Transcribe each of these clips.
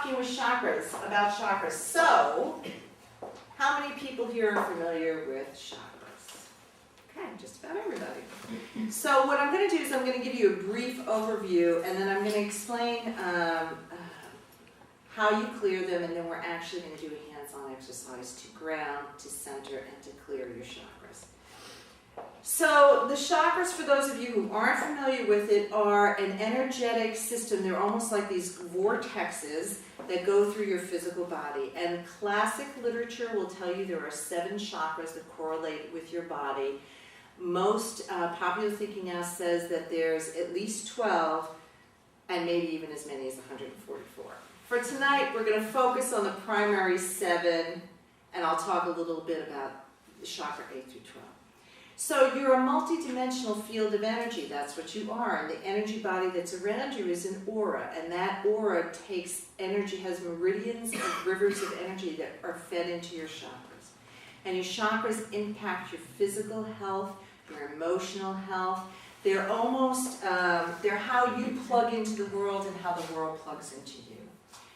talking with chakras, about chakras. So, how many people here are familiar with chakras? Okay, just about everybody. So what I'm going to do is I'm going to give you a brief overview, and then I'm going to explain how you clear them, and then we're actually going to do a hands-on exercise to ground, to center, and to clear your chakras. So the chakras, for those of you who aren't familiar with it, are an energetic system. They're almost like these vortexes that go through your physical body. And classic literature will tell you there are 7 chakras that correlate with your body. Most popular thinking now says that there's at least 12, and maybe even as many as 144. For tonight, we're going to focus on the primary 7, and I'll talk a little bit about the chakra 8 through 12. So you're a multidimensional field of energy. That's what you are. And the energy body that's around you is an aura. And that aura takes energy, has meridians of rivers of energy that are fed into your chakras. And your chakras impact your physical health, your emotional health. They're almost, they're how you plug into the world and how the world plugs into you.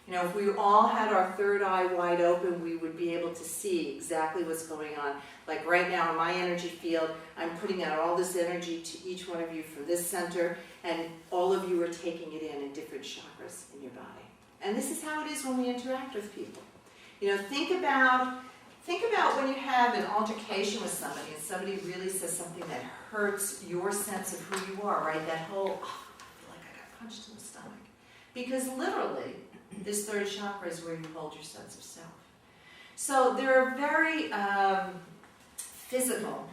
You know, if we all had our third eye wide open, we would be able to see exactly what's going on. Like right now in my energy field, I'm putting out all this energy to each one of you from this center, and all of you are taking it in different chakras in your body. And this is how it is when we interact with people. You know, think about when you have an altercation with somebody and somebody really says something that hurts your sense of who you are, right? That whole, oh, I feel like I got punched in the stomach. Because literally, this third chakra is where you hold your sense of self. So they're a very physical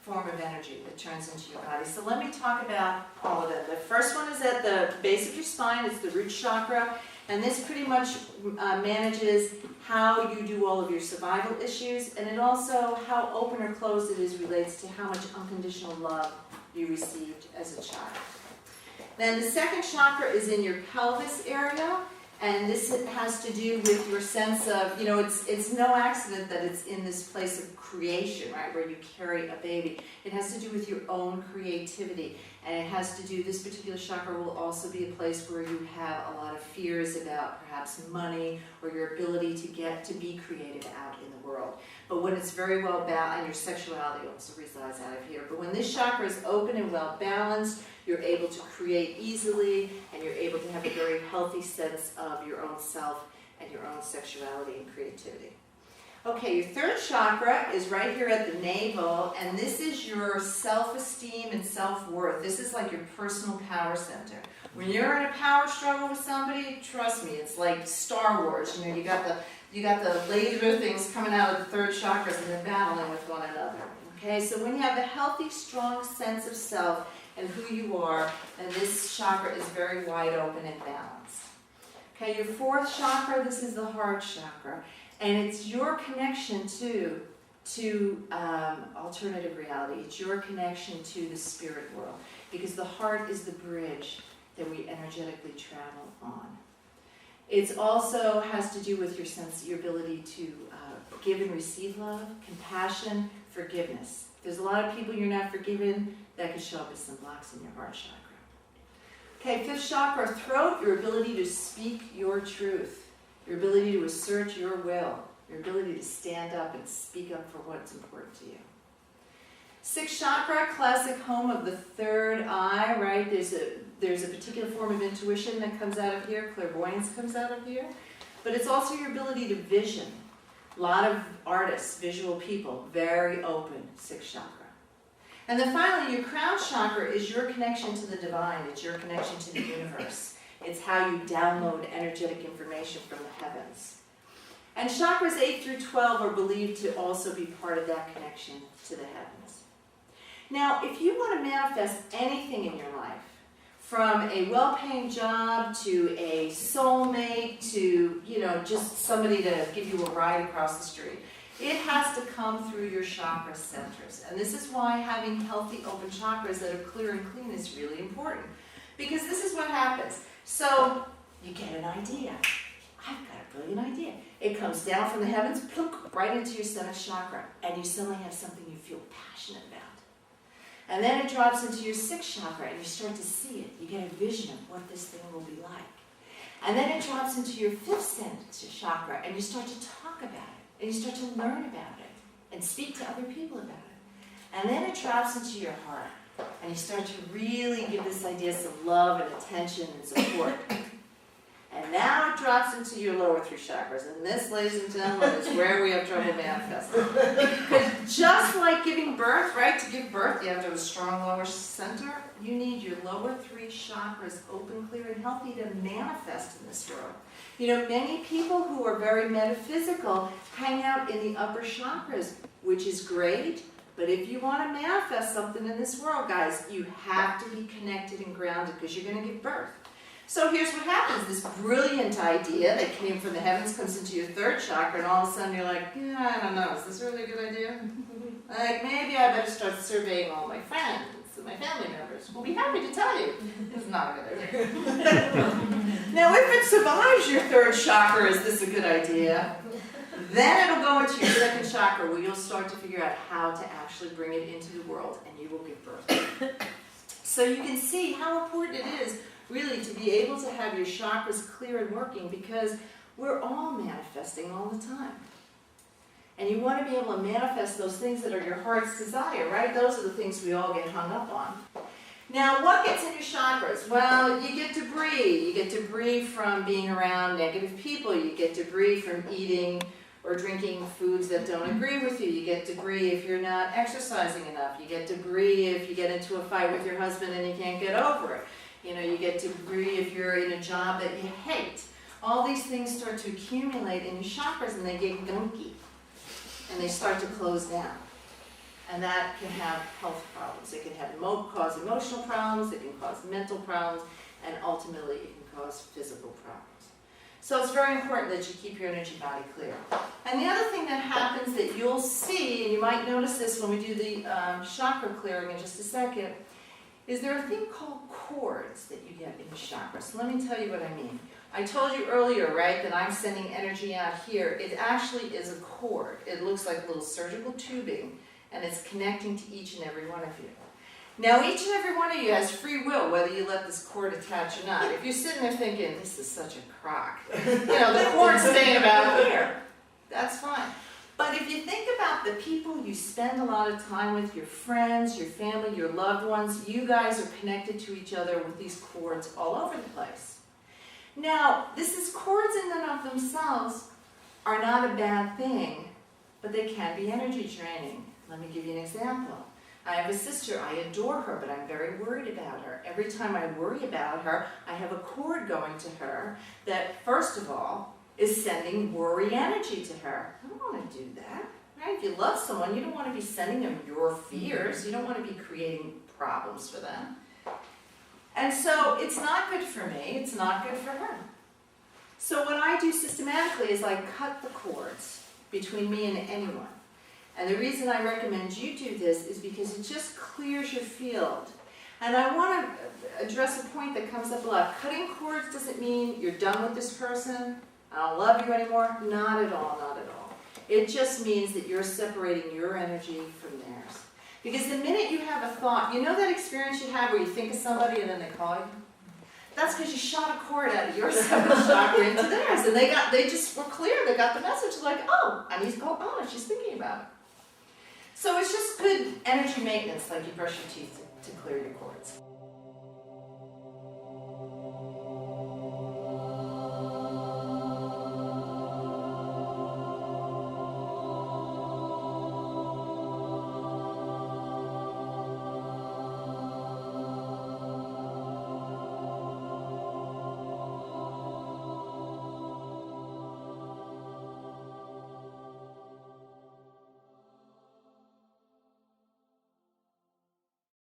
form of energy that turns into your body. So let me talk about all of them. The first one is at the base of your spine. It's the root chakra. And this pretty much manages how you do all of your survival issues. And it also, how open or closed it is relates to how much unconditional love you received as a child. Then the second chakra is in your pelvis area. And this has to do with your sense of, you know, it's no accident that it's in this place of creation, right, where you carry a baby. It has to do with your own creativity. And it has to do, this particular chakra will also be a place where you have a lot of fears about perhaps money or your ability to get to be creative out in the world. But when it's very well balanced, and your sexuality also resides out of here, but when this chakra is open and well balanced, you're able to create easily, and you're able to have a very healthy sense of your own self and your own sexuality and creativity. Okay, your third chakra is right here at the navel, and this is your self-esteem and self-worth. This is like your personal power center. When you're in a power struggle with somebody, trust me, it's like Star Wars. You know, you got the laser things coming out of the third chakras, and they're battling with one another. Okay, so when you have a healthy, strong sense of self and who you are, then this chakra is very wide open and balanced. Okay, your fourth chakra, this is the heart chakra. And it's your connection to alternative reality. It's your connection to the spirit world. Because the heart is the bridge that we energetically travel on. It also has to do with your sense, your ability to give and receive love, compassion, forgiveness. There's a lot of people you're not forgiven, that could show up as some blocks in your heart chakra. Okay, fifth chakra, throat, your ability to speak your truth. Your ability to assert your will, your ability to stand up and speak up for what's important to you. Sixth chakra, classic home of the third eye, right? There's a particular form of intuition that comes out of here, clairvoyance comes out of here, but it's also your ability to vision. A lot of artists, visual people, very open, sixth chakra. And then finally, your crown chakra is your connection to the divine, it's your connection to the universe. It's how you download energetic information from the heavens. And chakras 8 through 12 are believed to also be part of that connection to the heavens. Now, if you want to manifest anything in your life, from a well-paying job to a soulmate to, you know, just somebody to give you a ride across the street, it has to come through your chakra centers. And this is why having healthy open chakras that are clear and clean is really important. Because this is what happens. So, you get an idea. I've got a brilliant idea. It comes down from the heavens, plunk, right into your seventh chakra, and you suddenly have something you feel passionate about. And then it drops into your sixth chakra, and you start to see it. You get a vision of what this thing will be like. And then it drops into your 5th chakra, and you start to talk about it, and you start to learn about it, and speak to other people about it. And then it drops into your heart, and you start to really give this idea some love and attention and support. And now it drops into your lower 3 chakras. And this, ladies and gentlemen, is where we have trouble manifesting. Because just like giving birth, right? To give birth, you have to have a strong lower center. You need your lower 3 chakras open, clear, and healthy to manifest in this world. You know, many people who are very metaphysical hang out in the upper chakras, which is great. But if you want to manifest something in this world, guys, you have to be connected and grounded because you're going to give birth. So here's what happens. This brilliant idea that came from the heavens comes into your 3rd chakra, and all of a sudden you're like, yeah, I don't know, is this really a good idea? Like, maybe I better start surveying all my friends and my family members. We'll be happy to tell you it's not a good idea. Now, if it survives your 3rd chakra, is this a good idea? Then it'll go into your 2nd chakra, where you'll start to figure out how to actually bring it into the world, and you will give birth. So you can see how important it is really to be able to have your chakras clear and working, because we're all manifesting all the time. And you want to be able to manifest those things that are your heart's desire, right? Those are the things we all get hung up on. Now, what gets in your chakras? Well, you get debris. You get debris from being around negative people. You get debris from eating or drinking foods that don't agree with you. You get debris if you're not exercising enough. You get debris if you get into a fight with your husband and you can't get over it. You know, you get debris if you're in a job that you hate. All these things start to accumulate in your chakras, and they get gunky. And they start to close down. And that can have health problems. It can cause emotional problems, it can cause mental problems, and ultimately it can cause physical problems. So it's very important that you keep your energy body clear. And the other thing that happens that you'll see, and you might notice this when we do the chakra clearing in just a second, is there a thing called cords that you get in your chakras. So let me tell you what I mean. I told you earlier, right, that I'm sending energy out here. It actually is a cord. It looks like little surgical tubing, and it's connecting to each and every one of you. Now, each and every one of you has free will, whether you let this cord attach or not. If you're sitting there thinking, this is such a crock, you know, the cord's staying about here, that's fine. But if you think about the people you spend a lot of time with, your friends, your family, your loved ones, you guys are connected to each other with these cords all over the place. Now, cords in and of themselves are not a bad thing, but they can be energy draining. Let me give you an example. I have a sister, I adore her, but I'm very worried about her. Every time I worry about her, I have a cord going to her that, first of all, is sending worry energy to her. I don't want to do that. Right? If you love someone, you don't want to be sending them your fears. You don't want to be creating problems for them. And so it's not good for me. It's not good for her. So what I do systematically is I cut the cords between me and anyone. And the reason I recommend you do this is because it just clears your field. And I want to address a point that comes up a lot. Cutting cords doesn't mean you're done with this person. I don't love you anymore. Not at all, not at all. It just means that you're separating your energy from theirs. Because the minute you have a thought, you know that experience you have where you think of somebody and then they call you? That's because you shot a cord out of your 7th chakra into theirs. And they just were clear. They got the message like, oh, I need to call Anna. She's thinking about it. So it's just good energy maintenance, like you brush your teeth to clear your cords.